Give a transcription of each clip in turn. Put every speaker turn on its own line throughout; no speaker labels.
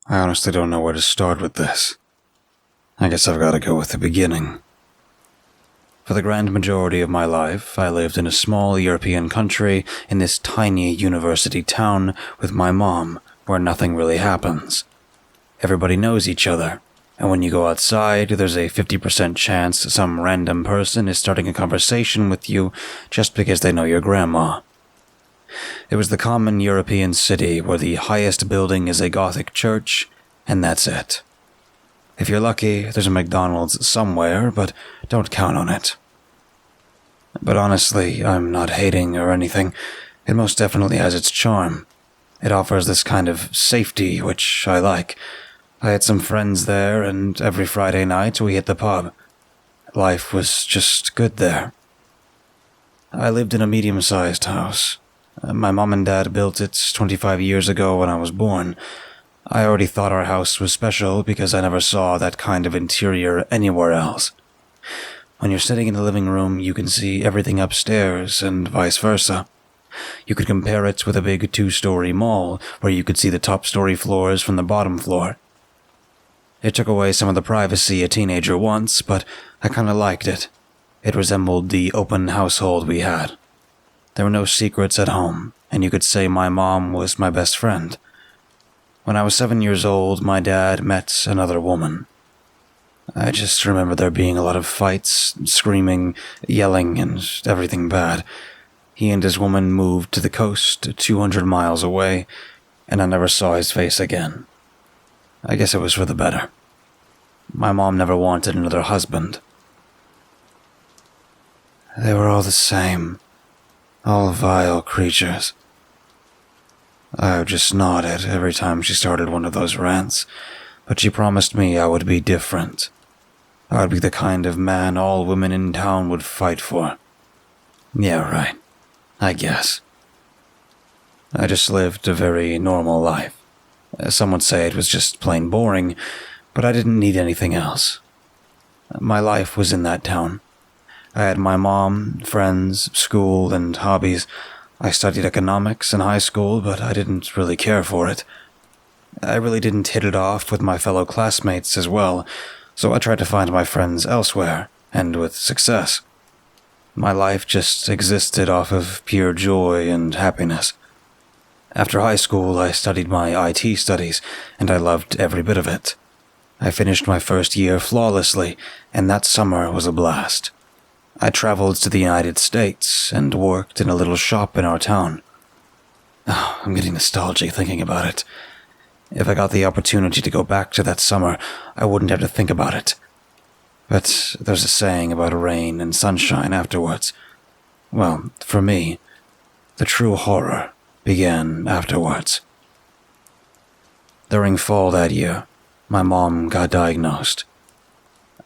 I honestly don't know where to start with this. I guess I've got to go with the beginning. For the grand majority of my life, I lived in a small European country in this tiny university town with my mom, where nothing really happens. Everybody knows each other, and when you go outside, there's a 50% chance some random person is starting a conversation with you just because they know your grandma. It was the common European city where the highest building is a Gothic church, and that's it. If you're lucky, there's a McDonald's somewhere, but don't count on it. But honestly, I'm not hating or anything. It most definitely has its charm. It offers this kind of safety, which I like. I had some friends there, and every Friday night we hit the pub. Life was just good there. I lived in a medium-sized house. My mom and dad built it 25 years ago when I was born. I already thought our house was special because I never saw that kind of interior anywhere else. When you're sitting in the living room, you can see everything upstairs and vice versa. You could compare it with a big 2-story mall where you could see the top-story floors from the bottom floor. It took away some of the privacy a teenager wants, but I kinda liked it. It resembled the open household we had. There were no secrets at home, and you could say my mom was my best friend. When I was 7 years old, my dad met another woman. I just remember there being a lot of fights, screaming, yelling, and everything bad. He and his woman moved to the coast 200 miles away, and I never saw his face again. I guess it was for the better. My mom never wanted another husband. They were all the same. All vile creatures. I just nodded every time she started one of those rants, but she promised me I would be different. I would be the kind of man all women in town would fight for. Yeah, right. I guess. I just lived a very normal life. Some would say it was just plain boring, but I didn't need anything else. My life was in that town. I had my mom, friends, school, and hobbies. I studied economics in high school, but I didn't really care for it. I really didn't hit it off with my fellow classmates as well, so I tried to find my friends elsewhere, and with success. My life just existed off of pure joy and happiness. After high school, I studied my IT studies, and I loved every bit of it. I finished my first year flawlessly, and that summer was a blast. I traveled to the United States and worked in a little shop in our town. Oh, I'm getting nostalgic thinking about it. If I got the opportunity to go back to that summer, I wouldn't have to think about it. But there's a saying about rain and sunshine afterwards. Well, for me, the true horror began afterwards. During fall that year, my mom got diagnosed.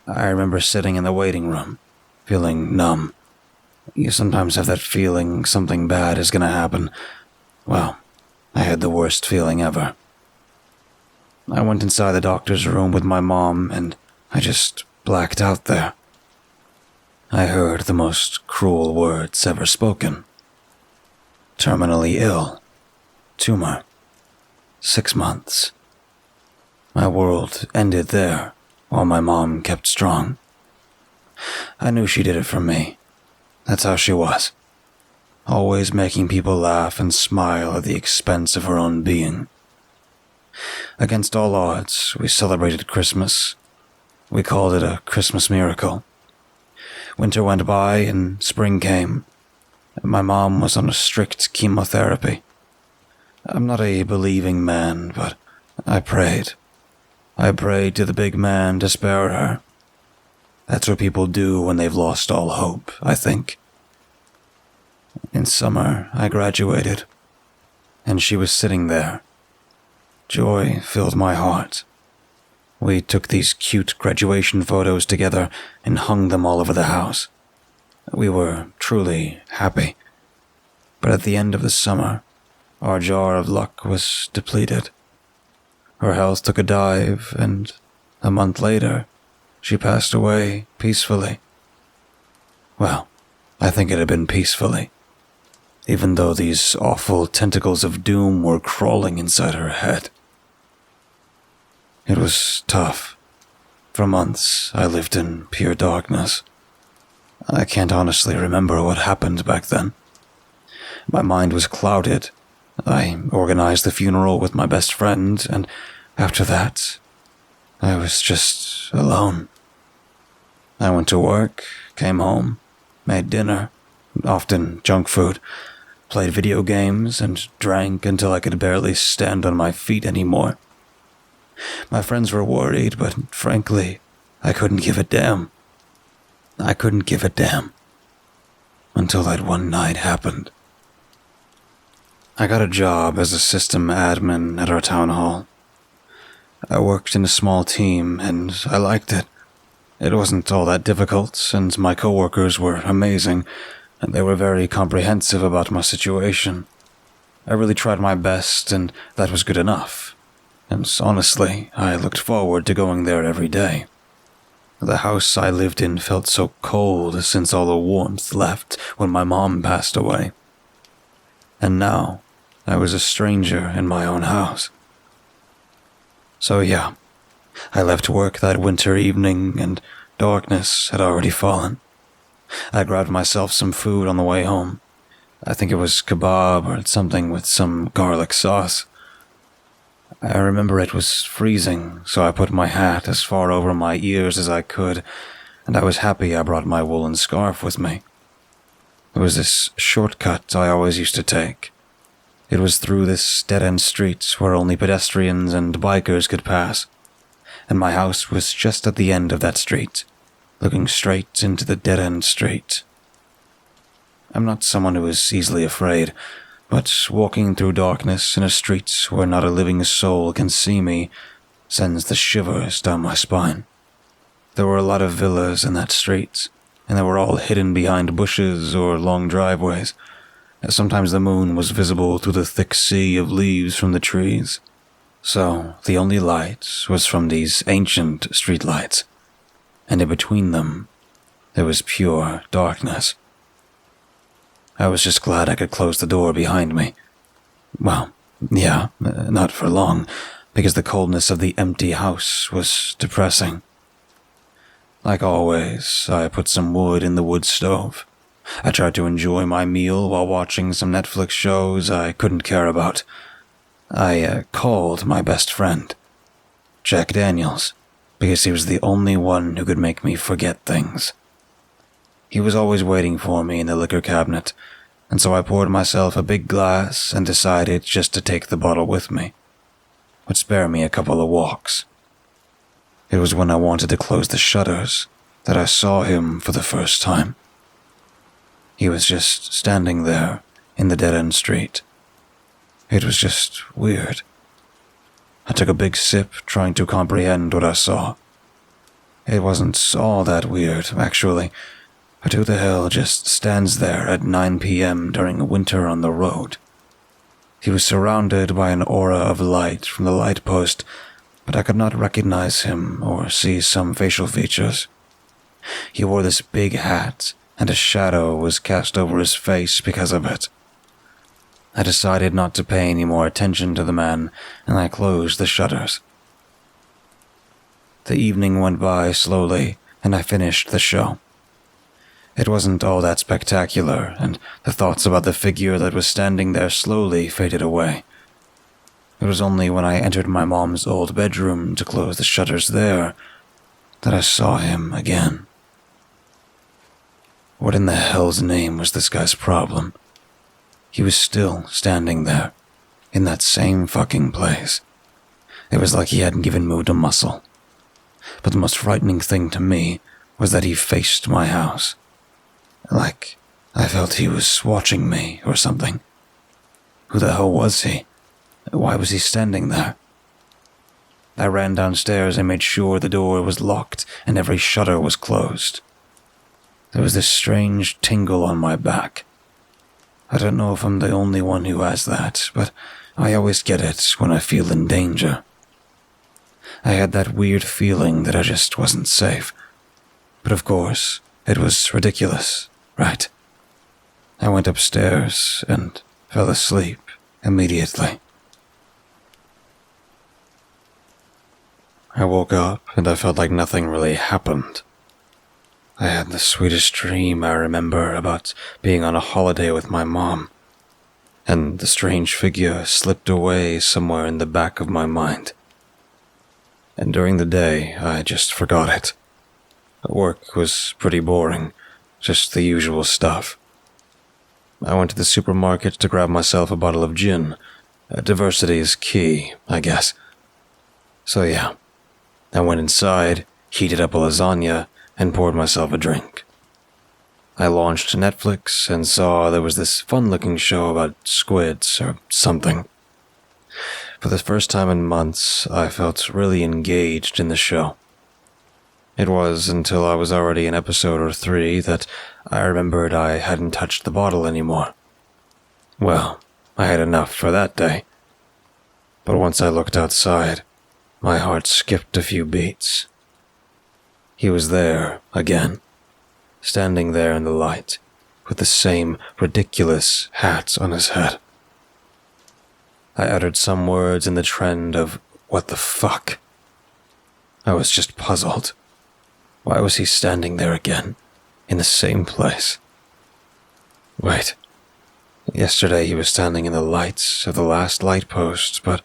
I remember sitting in the waiting room, feeling numb. You sometimes have that feeling something bad is gonna happen. Well, I had the worst feeling ever. I went inside the doctor's room with my mom, and I just blacked out there. I heard the most cruel words ever spoken. Terminally ill. Tumor. 6 months. My world ended there, while my mom kept strong. I knew she did it for me. That's how she was. Always making people laugh and smile at the expense of her own being. Against all odds, we celebrated Christmas. We called it a Christmas miracle. Winter went by and spring came. My mom was on a strict chemotherapy. I'm not a believing man, but I prayed. I prayed to the big man to spare her. That's what people do when they've lost all hope, I think. In summer, I graduated, and she was sitting there. Joy filled my heart. We took these cute graduation photos together and hung them all over the house. We were truly happy. But at the end of the summer, our jar of luck was depleted. Her health took a dive, and a month later, she passed away peacefully. Well, I think it had been peacefully, even though these awful tentacles of doom were crawling inside her head. It was tough. For months, I lived in pure darkness. I can't honestly remember what happened back then. My mind was clouded. I organized the funeral with my best friend, and after that, I was just alone. I went to work, came home, made dinner, often junk food, played video games, and drank until I could barely stand on my feet anymore. My friends were worried, but frankly, I couldn't give a damn. I couldn't give a damn. Until that one night happened. I got a job as a system admin at our town hall. I worked in a small team, and I liked it. It wasn't all that difficult, and my coworkers were amazing, and they were very comprehensive about my situation. I really tried my best, and that was good enough. And honestly, I looked forward to going there every day. The house I lived in felt so cold since all the warmth left when my mom passed away. And now, I was a stranger in my own house. So yeah, I left work that winter evening, and darkness had already fallen. I grabbed myself some food on the way home. I think it was kebab or something with some garlic sauce. I remember it was freezing, so I put my hat as far over my ears as I could, and I was happy I brought my woolen scarf with me. There was this shortcut I always used to take. It was through this dead-end street where only pedestrians and bikers could pass, and my house was just at the end of that street, looking straight into the dead-end street. I'm not someone who is easily afraid, but walking through darkness in a street where not a living soul can see me sends the shivers down my spine. There were a lot of villas in that street, and they were all hidden behind bushes or long driveways. Sometimes the moon was visible through the thick sea of leaves from the trees. So the only light was from these ancient streetlights, and in between them, there was pure darkness. I was just glad I could close the door behind me. Well, yeah, not for long, because the coldness of the empty house was depressing. Like always, I put some wood in the wood stove. I tried to enjoy my meal while watching some Netflix shows I couldn't care about. I called my best friend, Jack Daniels, because he was the only one who could make me forget things. He was always waiting for me in the liquor cabinet, and so I poured myself a big glass and decided just to take the bottle with me. It would spare me a couple of walks. It was when I wanted to close the shutters that I saw him for the first time. He was just standing there in the dead-end street. It was just weird. I took a big sip, trying to comprehend what I saw. It wasn't all that weird, actually. But who the hell just stands there at 9 p.m. during winter on the road? He was surrounded by an aura of light from the light post, but I could not recognize him or see some facial features. He wore this big hat, and a shadow was cast over his face because of it. I decided not to pay any more attention to the man, and I closed the shutters. The evening went by slowly, and I finished the show. It wasn't all that spectacular, and the thoughts about the figure that was standing there slowly faded away. It was only when I entered my mom's old bedroom to close the shutters there that I saw him again. What in the hell's name was this guy's problem? He was still standing there, in that same fucking place. It was like he hadn't even moved a muscle. But the most frightening thing to me was that he faced my house. Like, I felt he was watching me or something. Who the hell was he? Why was he standing there? I ran downstairs and made sure the door was locked and every shutter was closed. There was this strange tingle on my back. I don't know if I'm the only one who has that, but I always get it when I feel in danger. I had that weird feeling that I just wasn't safe. But of course, it was ridiculous, right? I went upstairs and fell asleep immediately. I woke up and I felt like nothing really happened. I had the sweetest dream I remember about being on a holiday with my mom, and the strange figure slipped away somewhere in the back of my mind. And during the day, I just forgot it. Work was pretty boring, just the usual stuff. I went to the supermarket to grab myself a bottle of gin. Diversity is key, I guess. So yeah, I went inside, heated up a lasagna, and poured myself a drink. I launched Netflix and saw there was this fun-looking show about squids or something. For the first time in months, I felt really engaged in the show. It was until I was already in episode or 3 that I remembered I hadn't touched the bottle anymore. Well, I had enough for that day. But once I looked outside, my heart skipped a few beats. He was there again, standing there in the light, with the same ridiculous hat on his head. I uttered some words in the trend of, "What the fuck?" I was just puzzled. Why was he standing there again, in the same place? Wait, yesterday he was standing in the lights of the last light post, but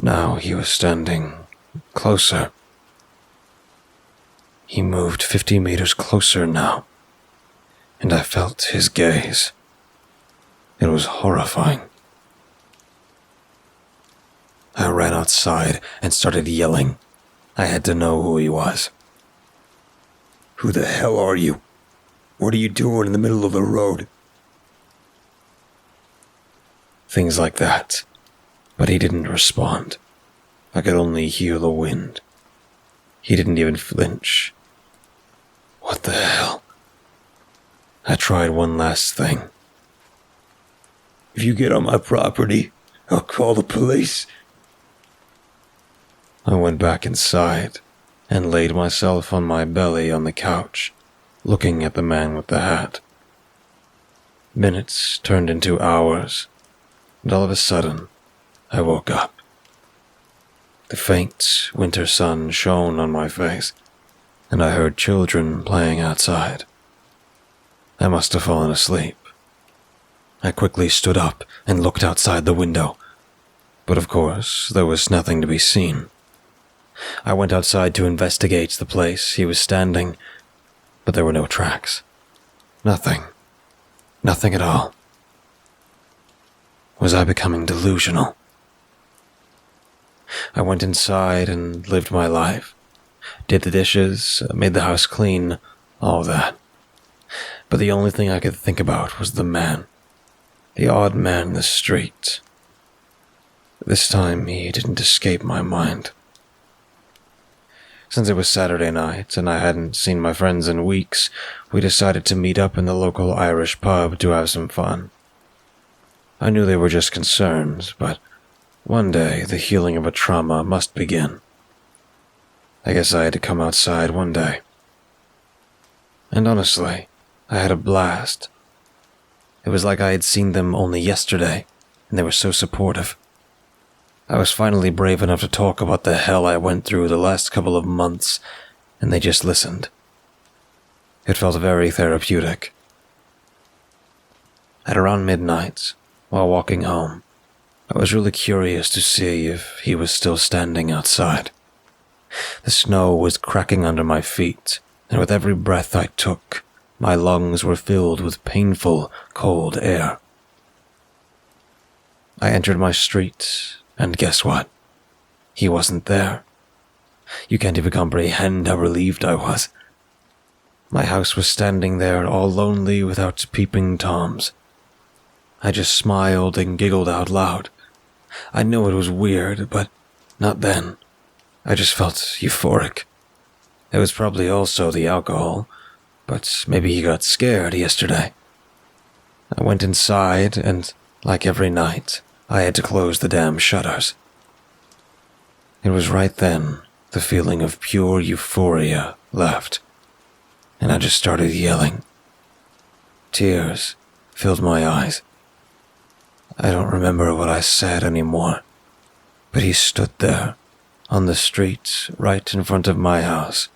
now he was standing closer. He moved 50 meters closer now, and I felt his gaze. It was horrifying. I ran outside and started yelling. I had to know who he was. "Who the hell are you? What are you doing in the middle of the road?" Things like that, but he didn't respond. I could only hear the wind. He didn't even flinch. What the hell? I tried one last thing. "If you get on my property, I'll call the police." I went back inside and laid myself on my belly on the couch, looking at the man with the hat. Minutes turned into hours, and all of a sudden, I woke up. The faint winter sun shone on my face, and I heard children playing outside. I must have fallen asleep. I quickly stood up and looked outside the window, but of course, there was nothing to be seen. I went outside to investigate the place he was standing, but there were no tracks. Nothing. Nothing at all. Was I becoming delusional? I went inside and lived my life. Did the dishes, made the house clean, all that. But the only thing I could think about was the man. The odd man in the street. This time he didn't escape my mind. Since it was Saturday night and I hadn't seen my friends in weeks, we decided to meet up in the local Irish pub to have some fun. I knew they were just concerns, but one day the healing of a trauma must begin. I guess I had to come outside one day. And honestly, I had a blast. It was like I had seen them only yesterday, and they were so supportive. I was finally brave enough to talk about the hell I went through the last couple of months, and they just listened. It felt very therapeutic. At around midnight, while walking home, I was really curious to see if he was still standing outside. The snow was cracking under my feet, and with every breath I took, my lungs were filled with painful, cold air. I entered my street, and guess what? He wasn't there. You can't even comprehend how relieved I was. My house was standing there all lonely without peeping toms. I just smiled and giggled out loud. I knew it was weird, but not then. I just felt euphoric. It was probably also the alcohol, but maybe he got scared yesterday. I went inside, and like every night, I had to close the damn shutters. It was right then the feeling of pure euphoria left, and I just started yelling. Tears filled my eyes. I don't remember what I said anymore, but he stood there, on the street right in front of my house,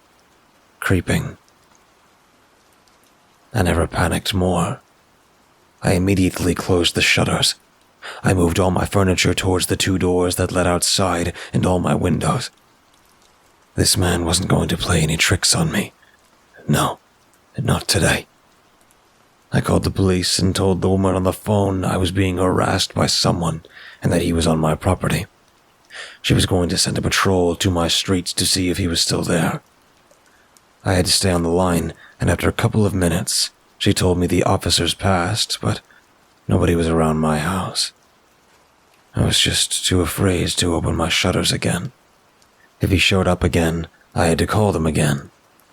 creeping. I never panicked more. I immediately closed the shutters. I moved all my furniture towards the 2 doors that led outside and all my windows. This man wasn't going to play any tricks on me. No, not today. I called the police and told the woman on the phone I was being harassed by someone and that he was on my property. She was going to send a patrol to my street to see if he was still there. I had to stay on the line, and after a couple of minutes, she told me the officers passed, but nobody was around my house. I was just too afraid to open my shutters again. If he showed up again, I had to call them again,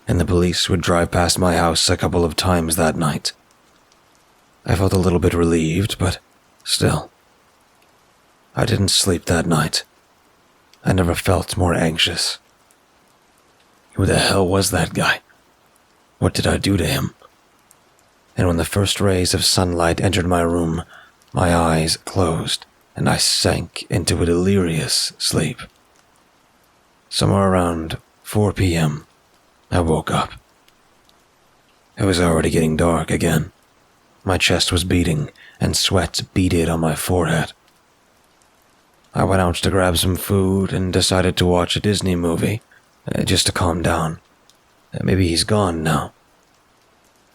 and the police would drive past my house a couple of times that night. I felt a little bit relieved, but still. I didn't sleep that night. I never felt more anxious. Who the hell was that guy? What did I do to him? And when the first rays of sunlight entered my room, my eyes closed, and I sank into a delirious sleep. Somewhere around 4 p.m., I woke up. It was already getting dark again. My chest was beating, and sweat beaded on my forehead. I went out to grab some food and decided to watch a Disney movie, just to calm down. Maybe he's gone now.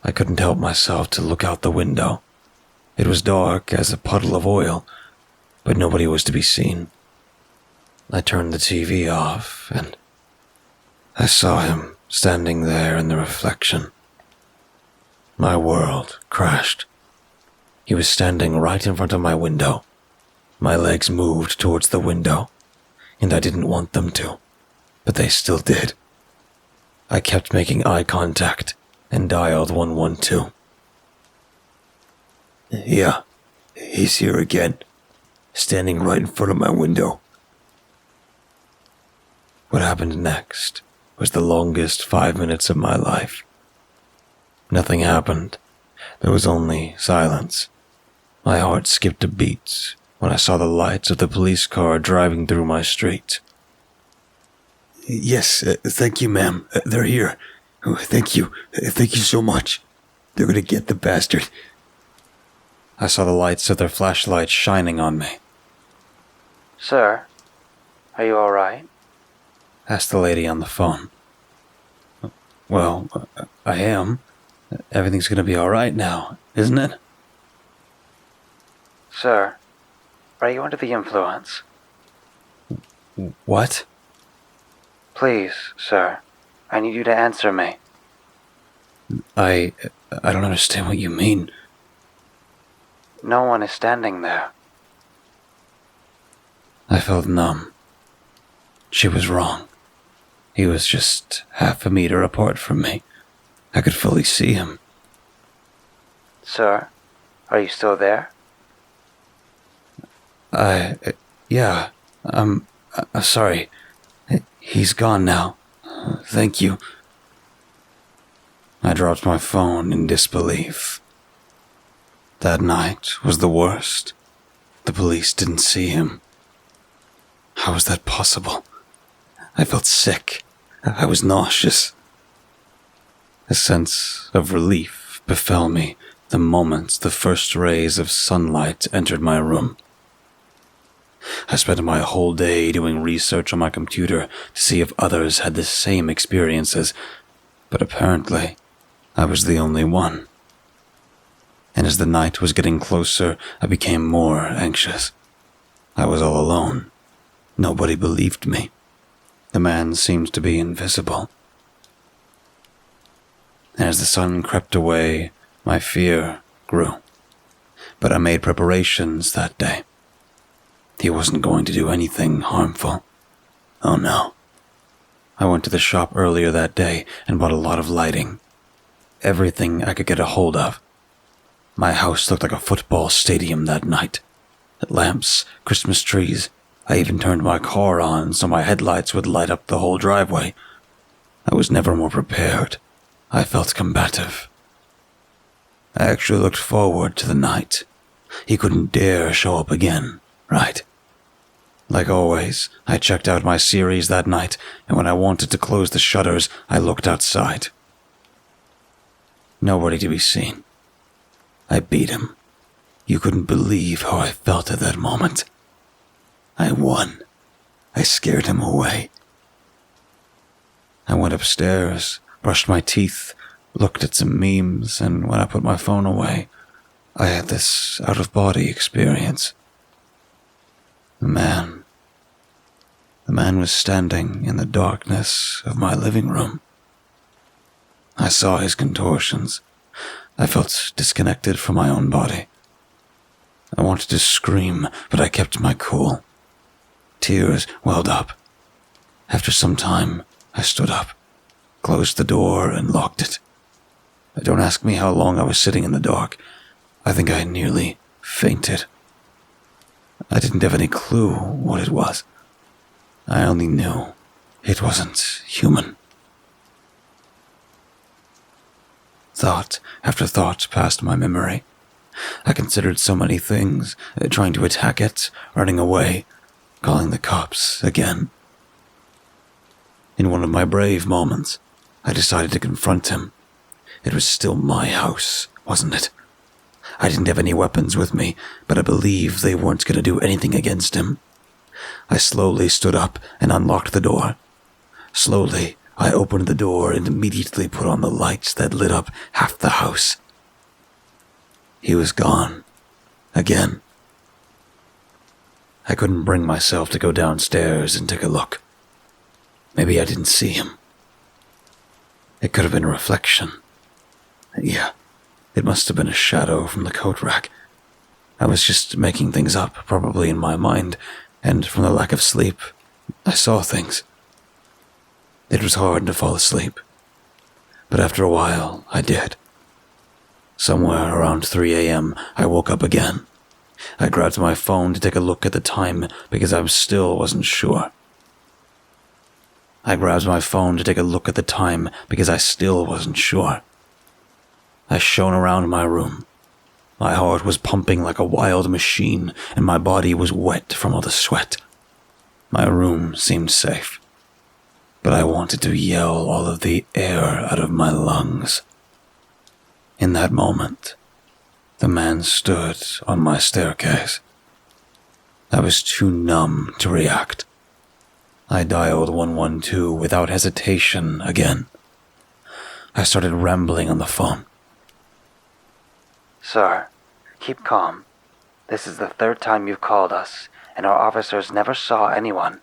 I couldn't help myself to look out the window. It was dark as a puddle of oil, but nobody was to be seen. I turned the TV off, and I saw him standing there in the reflection. My world crashed. He was standing right in front of my window. My legs moved towards the window, and I didn't want them to, but they still did. I kept making eye contact and dialed 112. Yeah, he's here again, standing right in front of my window. What happened next was the longest 5 minutes of my life. Nothing happened. There was only silence. My heart skipped a beat when I saw the lights of the police car driving through my street. Yes, thank you, ma'am. They're here. Oh, thank you. Thank you so much. They're gonna get the bastard. I saw the lights of their flashlights shining on me.
Sir, are you all right?
Asked the lady on the phone. Well, I am. Everything's gonna be all right now, isn't it?
Sir, are you under the influence?
What?
Please, sir, I need you to answer me.
I don't understand what you mean.
No one is standing there.
I felt numb. She was wrong. He was just half a meter apart from me. I could fully see him.
Sir, are you still there?
Yeah, I'm sorry. He's gone now. Thank you. I dropped my phone in disbelief. That night was the worst. The police didn't see him. How was that possible? I felt sick. I was nauseous. A sense of relief befell me the moment the first rays of sunlight entered my room. I spent my whole day doing research on my computer to see if others had the same experiences, but apparently I was the only one. And as the night was getting closer, I became more anxious. I was all alone. Nobody believed me. The man seemed to be invisible. And as the sun crept away, my fear grew. But I made preparations that day. He wasn't going to do anything harmful. Oh no. I went to the shop earlier that day and bought a lot of lighting. Everything I could get a hold of. My house looked like a football stadium that night. Lamps, Christmas trees. I even turned my car on so my headlights would light up the whole driveway. I was never more prepared. I felt combative. I actually looked forward to the night. He couldn't dare show up again, right? Like always, I checked out my series that night, and when I wanted to close the shutters, I looked outside. Nobody to be seen. I beat him. You couldn't believe how I felt at that moment. I won. I scared him away. I went upstairs, brushed my teeth, looked at some memes, and when I put my phone away, I had this out-of-body experience. The man was standing in the darkness of my living room. I saw his contortions. I felt disconnected from my own body. I wanted to scream, but I kept my cool. Tears welled up. After some time, I stood up, closed the door, and locked it. Don't ask me how long I was sitting in the dark. I think I nearly fainted. I didn't have any clue what it was. I only knew it wasn't human. Thought after thought passed my memory. I considered so many things, trying to attack it, running away, calling the cops again. In one of my brave moments, I decided to confront him. It was still my house, wasn't it? I didn't have any weapons with me, but I believed they weren't going to do anything against him. I slowly stood up and unlocked the door. Slowly, I opened the door and immediately put on the lights that lit up half the house. He was gone. Again. I couldn't bring myself to go downstairs and take a look. Maybe I didn't see him. It could have been a reflection. Yeah, it must have been a shadow from the coat rack. I was just making things up, probably in my mind, and from the lack of sleep, I saw things. It was hard to fall asleep, but after a while, I did. Somewhere around 3 a.m., I woke up again. I grabbed my phone to take a look at the time because I still wasn't sure. I shone around my room. My heart was pumping like a wild machine, and my body was wet from all the sweat. My room seemed safe, but I wanted to yell all of the air out of my lungs. In that moment, the man stood on my staircase. I was too numb to react. I dialed 112 without hesitation again. I started rambling on the phone.
Sir, keep calm. This is the third time you've called us, and our officers never saw anyone.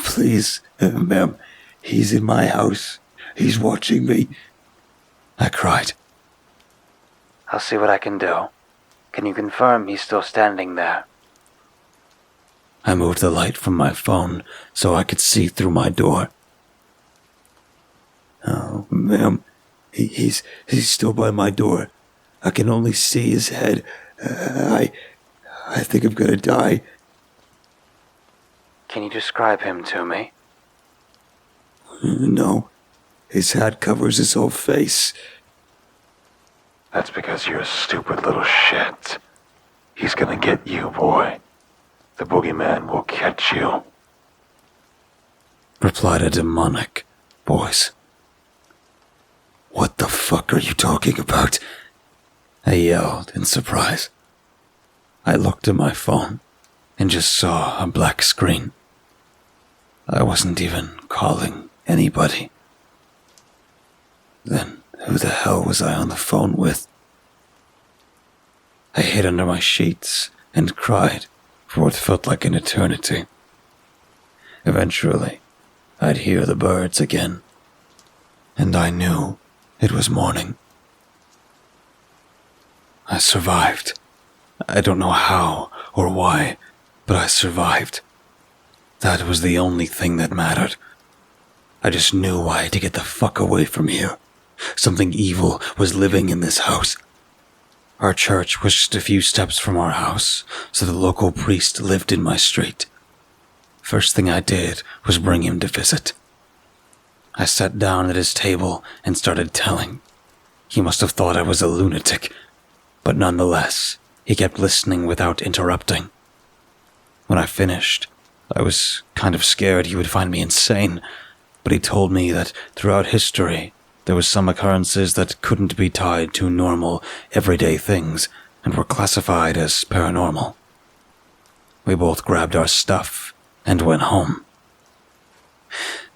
Please, ma'am, he's in my house. He's watching me.
I cried.
I'll see what I can do. Can you confirm he's still standing there?
I moved the light from my phone so I could see through my door.
Oh, ma'am, he's still by my door. I can only see his head. I think I'm gonna die.
Can you describe him to me?
No, his hat covers his whole face.
That's because you're a stupid little shit. He's gonna get you, boy. The boogeyman will catch you,
replied a demonic voice.
What the fuck are you talking about?
I yelled in surprise. I looked at my phone and just saw a black screen. I wasn't even calling anybody. Then who the hell was I on the phone with? I hid under my sheets and cried for what felt like an eternity. Eventually, I'd hear the birds again, and I knew it was morning. I survived. I don't know how or why, but I survived. That was the only thing that mattered. I just knew I had to get the fuck away from here. Something evil was living in this house. Our church was just a few steps from our house, so the local priest lived in my street. First thing I did was bring him to visit. I sat down at his table and started telling. He must have thought I was a lunatic, but nonetheless, he kept listening without interrupting. When I finished, I was kind of scared he would find me insane, but he told me that throughout history, there was some occurrences that couldn't be tied to normal, everyday things and were classified as paranormal. We both grabbed our stuff and went home.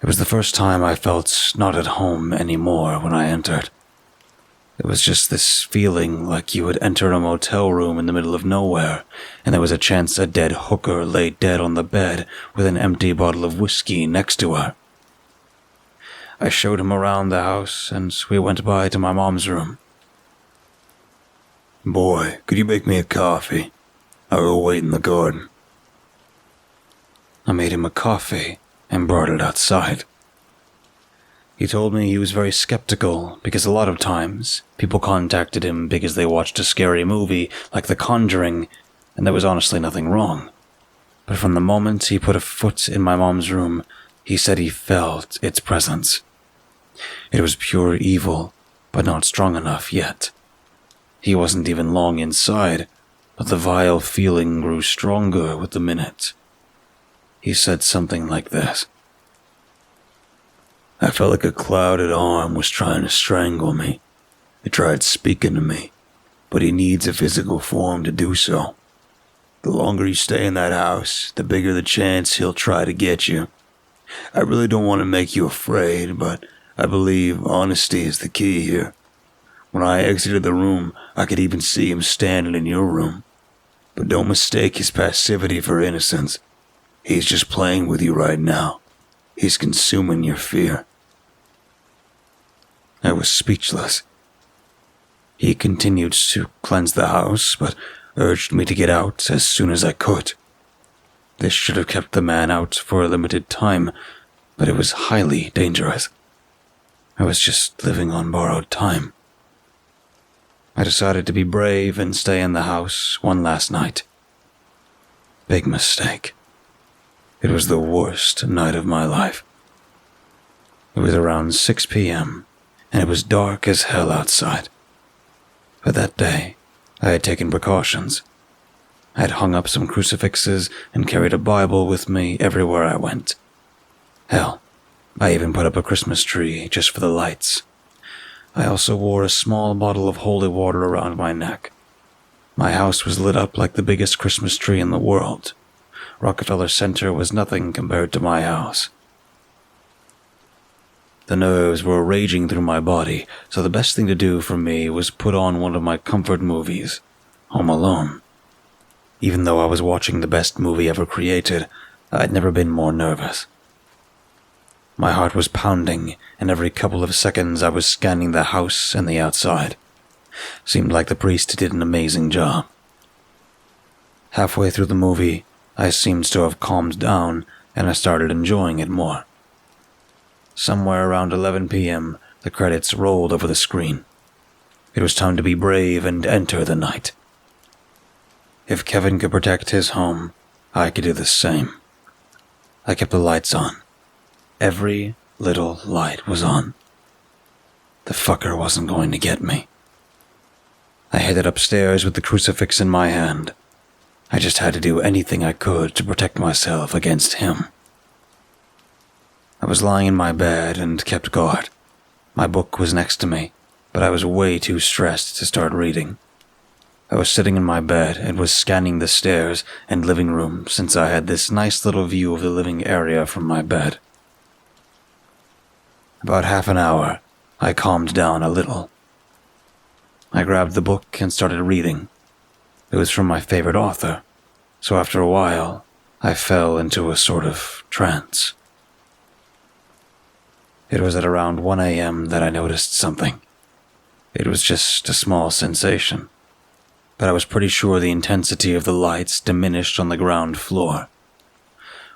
It was the first time I felt not at home anymore when I entered. It was just this feeling like you had entered a motel room in the middle of nowhere, and there was a chance a dead hooker lay dead on the bed with an empty bottle of whiskey next to her. I showed him around the house, and we went by to my mom's room.
"Boy, could you make me a coffee? I will wait in the garden."
I made him a coffee and brought it outside. He told me he was very skeptical because a lot of times people contacted him because they watched a scary movie like The Conjuring, and there was honestly nothing wrong. But from the moment he put a foot in my mom's room, he said he felt its presence. It was pure evil, but not strong enough yet. He wasn't even long inside, but the vile feeling grew stronger with the minute. He said something like this.
"I felt like a clouded arm was trying to strangle me. It tried speaking to me, but he needs a physical form to do so. The longer you stay in that house, the bigger the chance he'll try to get you. I really don't want to make you afraid, but I believe honesty is the key here. When I exited the room, I could even see him standing in your room. But don't mistake his passivity for innocence. He's just playing with you right now. He's consuming your fear."
I was speechless. He continued to cleanse the house, but urged me to get out as soon as I could. This should have kept the man out for a limited time, but it was highly dangerous. I was just living on borrowed time. I decided to be brave and stay in the house one last night. Big mistake. It was the worst night of my life. It was around 6 p.m., and it was dark as hell outside. But that day, I had taken precautions. I had hung up some crucifixes and carried a Bible with me everywhere I went. Hell, I even put up a Christmas tree just for the lights. I also wore a small bottle of holy water around my neck. My house was lit up like the biggest Christmas tree in the world. Rockefeller Center was nothing compared to my house. The nerves were raging through my body, so the best thing to do for me was put on one of my comfort movies, Home Alone. Even though I was watching the best movie ever created, I'd never been more nervous. My heart was pounding, and every couple of seconds I was scanning the house and the outside. Seemed like the priest did an amazing job. Halfway through the movie, I seemed to have calmed down, and I started enjoying it more. Somewhere around 11 p.m., the credits rolled over the screen. It was time to be brave and enter the night. If Kevin could protect his home, I could do the same. I kept the lights on. Every little light was on. The fucker wasn't going to get me. I headed upstairs with the crucifix in my hand. I just had to do anything I could to protect myself against him. I was lying in my bed and kept guard. My book was next to me, but I was way too stressed to start reading. I was sitting in my bed and was scanning the stairs and living room since I had this nice little view of the living area from my bed. About half an hour, I calmed down a little. I grabbed the book and started reading. It was from my favorite author, so after a while, I fell into a sort of trance. It was at around 1 a.m. that I noticed something. It was just a small sensation, but I was pretty sure the intensity of the lights diminished on the ground floor.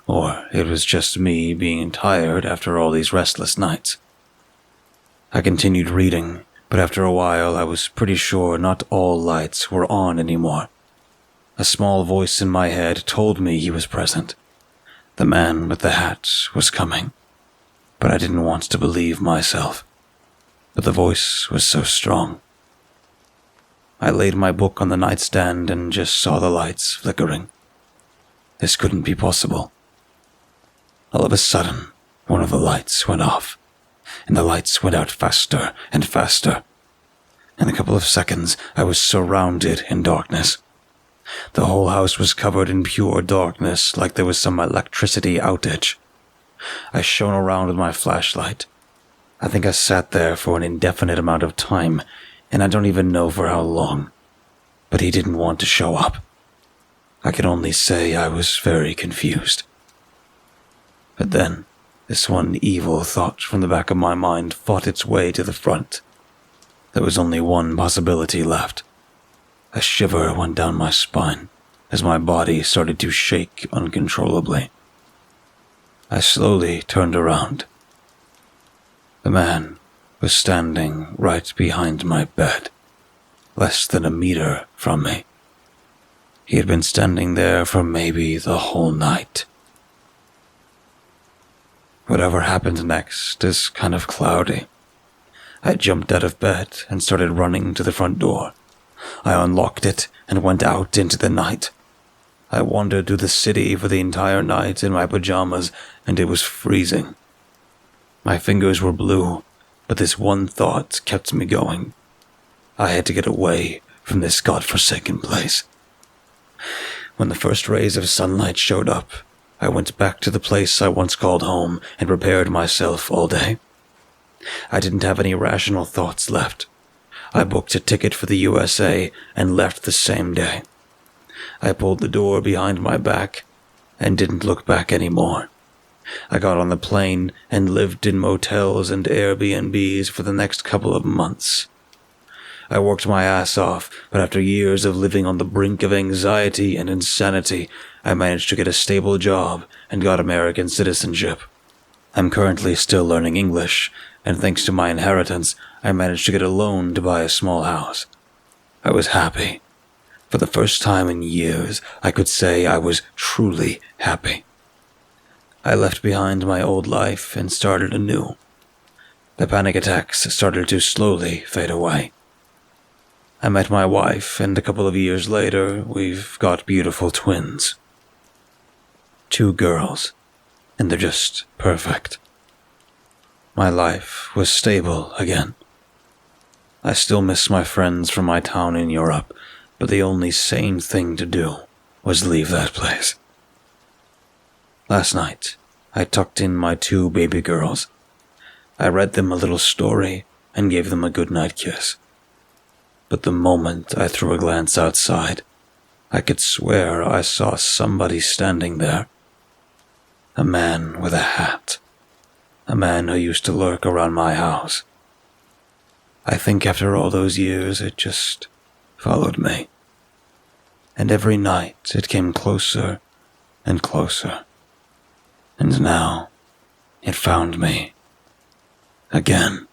Or it was just me being tired after all these restless nights. I continued reading, but after a while I was pretty sure not all lights were on anymore. A small voice in my head told me he was present. The man with the hat was coming, but I didn't want to believe myself. But the voice was so strong. I laid my book on the nightstand and just saw the lights flickering. This couldn't be possible. All of a sudden, one of the lights went off, and the lights went out faster and faster. In a couple of seconds, I was surrounded in darkness. The whole house was covered in pure darkness, like there was some electricity outage. I shone around with my flashlight. I think I sat there for an indefinite amount of time, and I don't even know for how long. But he didn't want to show up. I can only say I was very confused. But then, this one evil thought from the back of my mind fought its way to the front. There was only one possibility left. A shiver went down my spine as my body started to shake uncontrollably. I slowly turned around. The man was standing right behind my bed, less than a meter from me. He had been standing there for maybe the whole night. Whatever happened next is kind of cloudy. I jumped out of bed and started running to the front door. I unlocked it and went out into the night. I wandered through the city for the entire night in my pajamas, and it was freezing. My fingers were blue, but this one thought kept me going. I had to get away from this godforsaken place. When the first rays of sunlight showed up, I went back to the place I once called home and prepared myself all day. I didn't have any rational thoughts left. I booked a ticket for the USA and left the same day. I pulled the door behind my back and didn't look back anymore. I got on the plane and lived in motels and Airbnbs for the next couple of months. I worked my ass off, but after years of living on the brink of anxiety and insanity, I managed to get a stable job and got American citizenship. I'm currently still learning English, and thanks to my inheritance, I managed to get a loan to buy a small house. I was happy. For the first time in years, I could say I was truly happy. I left behind my old life and started anew. The panic attacks started to slowly fade away. I met my wife, and a couple of years later, we've got beautiful twins. 2 girls, and they're just perfect. My life was stable again. I still miss my friends from my town in Europe, but the only sane thing to do was leave that place. Last night, I tucked in my 2 baby girls. I read them a little story and gave them a goodnight kiss. But the moment I threw a glance outside, I could swear I saw somebody standing there. A man with a hat. A man who used to lurk around my house. I think after all those years, it just followed me. And every night it came closer and closer. And now it found me again.